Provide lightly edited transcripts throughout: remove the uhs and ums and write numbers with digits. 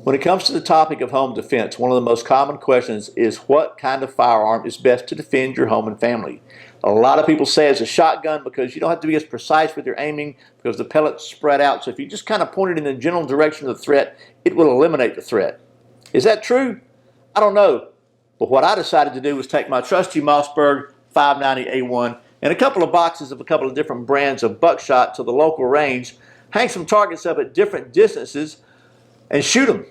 When it comes to the topic of home defense, one of the most common questions is what kind of firearm is best to defend your home and family. A lot of people say it's a shotgun because you don't have to be as precise with your aiming because the pellets spread out. So if you just kind of point it in the general direction of the threat, it will eliminate the threat. Is that true? I don't know. But what I decided to do was take my trusty Mossberg 590A1 and a couple of boxes of a couple of different brands of buckshot to the local range, hang some targets up at different distances, and shoot them.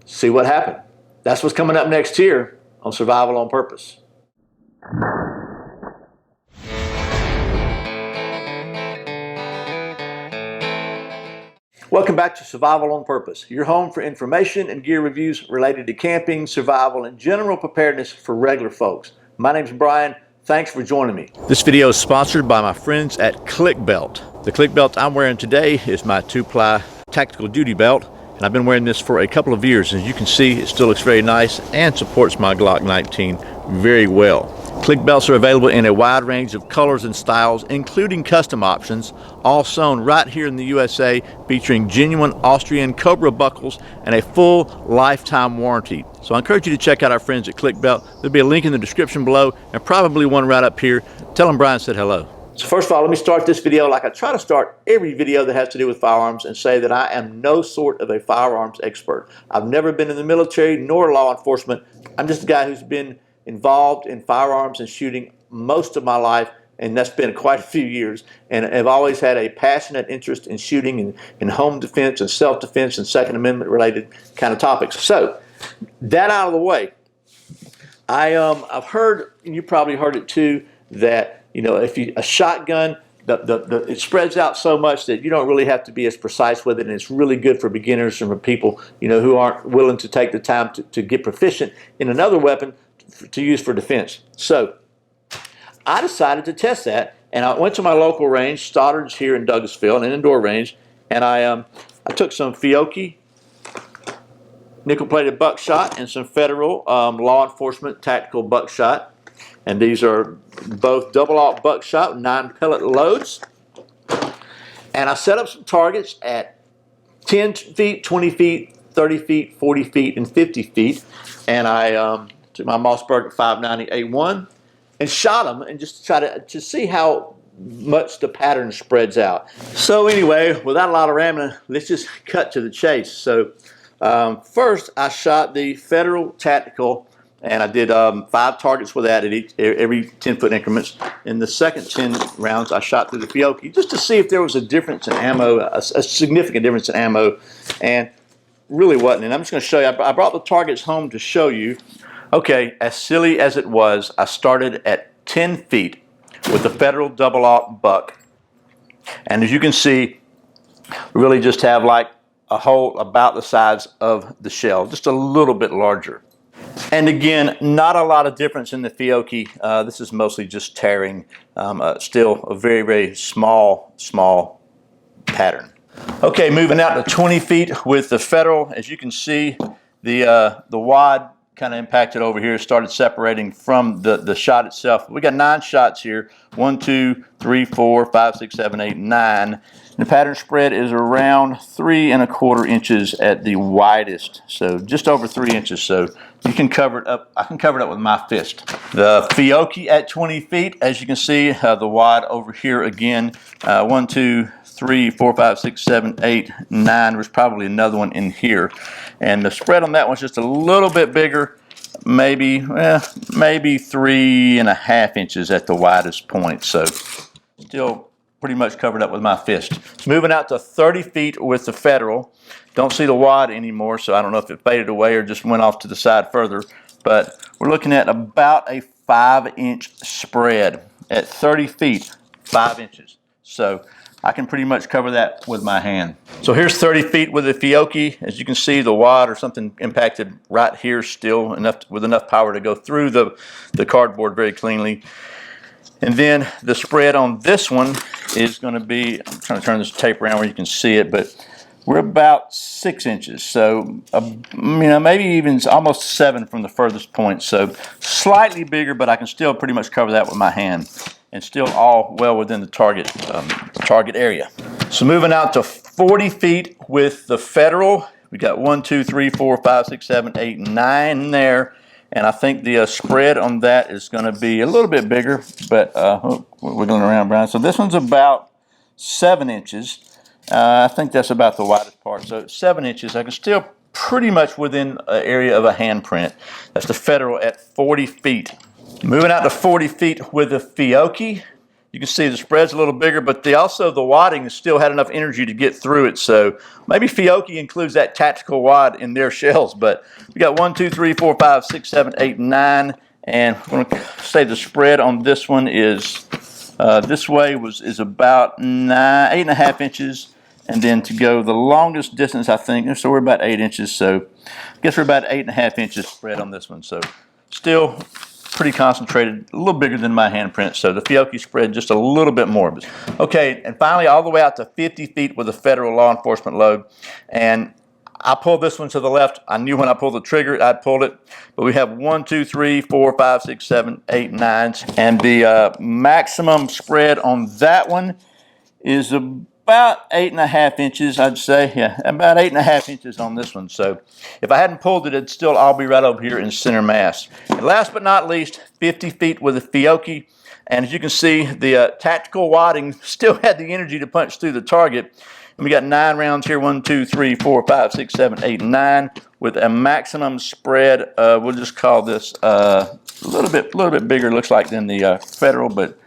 See what happened. That's what's coming up next here on Survival on Purpose. Welcome back to Survival on Purpose, your home for information and gear reviews related to camping, survival, and general preparedness for regular folks. My name's Brian. Thanks for joining me. This video is sponsored by my friends at Click Belt. The Click Belt I'm wearing today is my 2-ply tactical duty belt, and I've been wearing this for a couple of years. As you can see, it still looks very nice and supports my Glock 19 very well. Click belts are available in a wide range of colors and styles, including custom options, all sewn right here in the USA, featuring genuine Austrian Cobra buckles and a full lifetime warranty. So I encourage you to check out our friends at Click Belt. There'll be a link in the description below and probably one right up here. Tell them Brian said hello. So first of all, let me start this video like I try to start every video that has to do with firearms and say that I am no sort of a firearms expert. I've never been in the military nor law enforcement. I'm just a guy who's been involved in firearms and shooting most of my life, and that's been quite a few years, and I've always had a passionate interest in shooting and in home defense and self-defense and Second Amendment related kind of topics. So that out of the way, I've heard, and you probably heard it too, that if a shotgun, it spreads out so much that you don't really have to be as precise with it, and it's really good for beginners and for people who aren't willing to take the time to get proficient in another weapon to use for defense. So I decided to test that, and I went to my local range, Stoddard's here in Douglasville, an indoor range, and I took some Fiocchi nickel-plated buckshot and some federal law enforcement tactical buckshot, and these are both double-aught buckshot with 9 pellet loads, and I set up some targets at 10 feet, 20 feet, 30 feet, 40 feet, and 50 feet, and I took my Mossberg 590A1 and shot them and just try to see how much the pattern spreads out. So anyway, without a lot of rambling, let's just cut to the chase. So first I shot the Federal Tactical, and I did 5 targets with that at every 10-foot increments. In the second 10 rounds, I shot through the Fiocchi just to see if there was a difference in ammo, a significant difference in ammo, and really wasn't. And I'm just going to show you. I brought the targets home to show you. Okay, as silly as it was, I started at 10 feet with the Federal double-aught buck. And as you can see, we really just have like a hole about the size of the shell, just a little bit larger. And again, not a lot of difference in the Fiocchi. This is mostly just tearing, still a very, very small pattern. Okay, moving out to 20 feet with the Federal. As you can see, the wad kind of impacted over here, started separating from the shot itself. We got 9 shots here. 1, 2, 3, 4, 5, 6, 7, 8, 9. The pattern spread is around 3 1/4 inches at the widest, so just over 3 inches. So you can cover it up. I can cover it up with my fist. The Fiocchi at 20 feet, as you can see, the wad over here again. 1, 2, 3, 4, 5, 6, 7, 8, 9. There's probably another one in here, and the spread on that one's just a little bit bigger, maybe 3 1/2 inches at the widest point. So still pretty much covered up with my fist. Moving out to 30 feet with the Federal. Don't see the wad anymore, so I don't know if it faded away or just went off to the side further, but we're looking at about a 5-inch spread at 30 feet, 5 inches. So I can pretty much cover that with my hand. So here's 30 feet with the Fiocchi. As you can see, the wad or something impacted right here still, with enough power to go through the cardboard very cleanly. And then the spread on this one is going to be, I'm trying to turn this tape around where you can see it, but we're about 6 inches. So, maybe even almost 7 from the furthest point. So slightly bigger, but I can still pretty much cover that with my hand, and still all well within the target area. So moving out to 40 feet with the Federal, We got 1, 2, 3, 4, 5, 6, 7, 8, 9 there. And I think the spread on that is going to be a little bit bigger, but we're wiggling around, Brian. So this one's about 7 inches. I think that's about the widest part. So 7 inches. I can still pretty much within an area of a handprint. That's the Federal at 40 feet. Moving out to 40 feet with the Fiocchi. You can see the spread's a little bigger, but the wadding still had enough energy to get through it. So maybe Fiocchi includes that tactical wad in their shells. But we got 1, 2, 3, 4, 5, 6, 7, 8, 9. And we're going to say the spread on this one is this way is about 8.5 inches. And then to go the longest distance, I think, so we're about 8 inches. So I guess we're about 8.5 inches spread on this one. So still pretty concentrated, a little bigger than my handprint. So the Fiocchi spread just a little bit more. Okay, and finally all the way out to 50 feet with a Federal law enforcement load. And I pulled this one to the left. I knew when I pulled the trigger, I'd pulled it. But we have 1, 2, 3, 4, 5, 6, 7, 8, 9. And the maximum spread on that one is about 8.5 inches, I'd say. Yeah, about 8.5 inches on this one. So if I hadn't pulled it, it'd still all be right over here in center mass. And last but not least, 50 feet with a Fiocchi. And as you can see, the tactical wadding still had the energy to punch through the target. And we got 9 rounds here, 1, 2, 3, 4, 5, 6, 7, 8, 9, with a maximum spread. We'll just call this a little bit bigger, looks like, than the Federal, but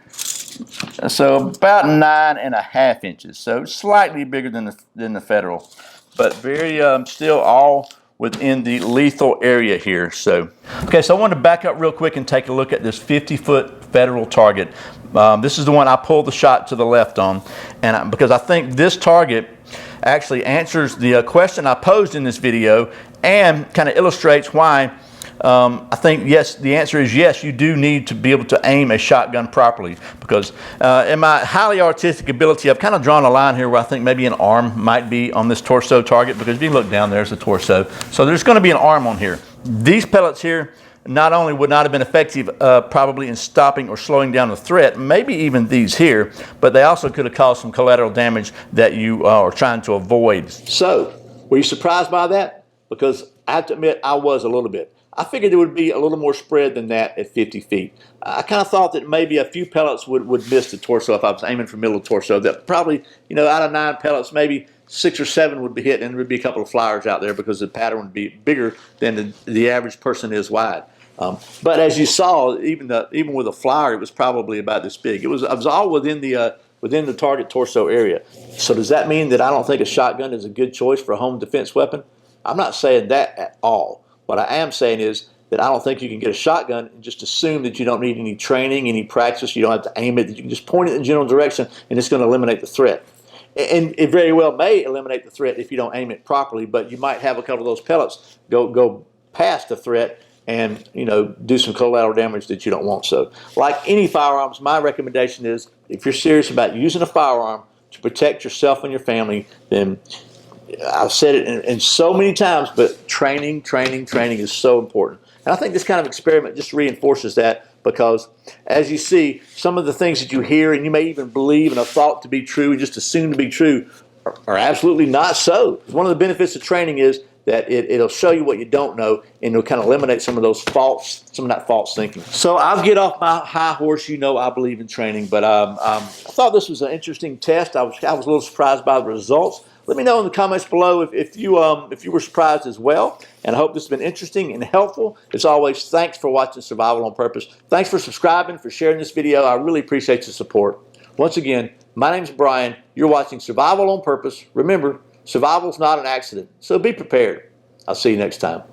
so about 9.5 inches. So slightly bigger than the Federal, but very still all within the lethal area here. So okay, so I want to back up real quick and take a look at this 50-foot Federal target. This is the one I pulled the shot to the left on, and because I think this target actually answers the question I posed in this video and kind of illustrates why I think, yes, the answer is yes, you do need to be able to aim a shotgun properly, because in my highly artistic ability, I've kind of drawn a line here where I think maybe an arm might be on this torso target, because if you look down, there's the torso. So there's going to be an arm on here. These pellets here not only would not have been effective probably in stopping or slowing down the threat, maybe even these here, but they also could have caused some collateral damage that you are trying to avoid. So, were you surprised by that? Because I have to admit, I was a little bit. I figured there would be a little more spread than that at 50 feet. I kind of thought that maybe a few pellets would miss the torso if I was aiming for middle torso. That probably, out of 9 pellets, maybe 6 or 7 would be hit, and there would be a couple of flyers out there because the pattern would be bigger than the average person is wide. But as you saw, even with a flyer, it was probably about this big. It was all within the target torso area. So does that mean that I don't think a shotgun is a good choice for a home defense weapon? I'm not saying that at all. What I am saying is that I don't think you can get a shotgun and just assume that you don't need any training, any practice, you don't have to aim it, that you can just point it in the general direction and it's going to eliminate the threat. And it very well may eliminate the threat if you don't aim it properly, but you might have a couple of those pellets go past the threat and do some collateral damage that you don't want. So like any firearms, my recommendation is if you're serious about using a firearm to protect yourself and your family, then I've said it in so many times, but training is so important. And I think this kind of experiment just reinforces that, because as you see, some of the things that you hear and you may even believe and have thought to be true and just assume to be true are absolutely not so. One of the benefits of training is that it'll show you what you don't know, and it'll kind of eliminate some of that false thinking. So I'll get off my high horse. I believe in training, but I thought this was an interesting test. I was a little surprised by the results. Let me know in the comments below if you were surprised as well. And I hope this has been interesting and helpful. As always, thanks for watching Survival on Purpose. Thanks for subscribing, for sharing this video. I really appreciate your support. Once again, my name's Brian. You're watching Survival on Purpose. Remember, survival's not an accident, so be prepared. I'll see you next time.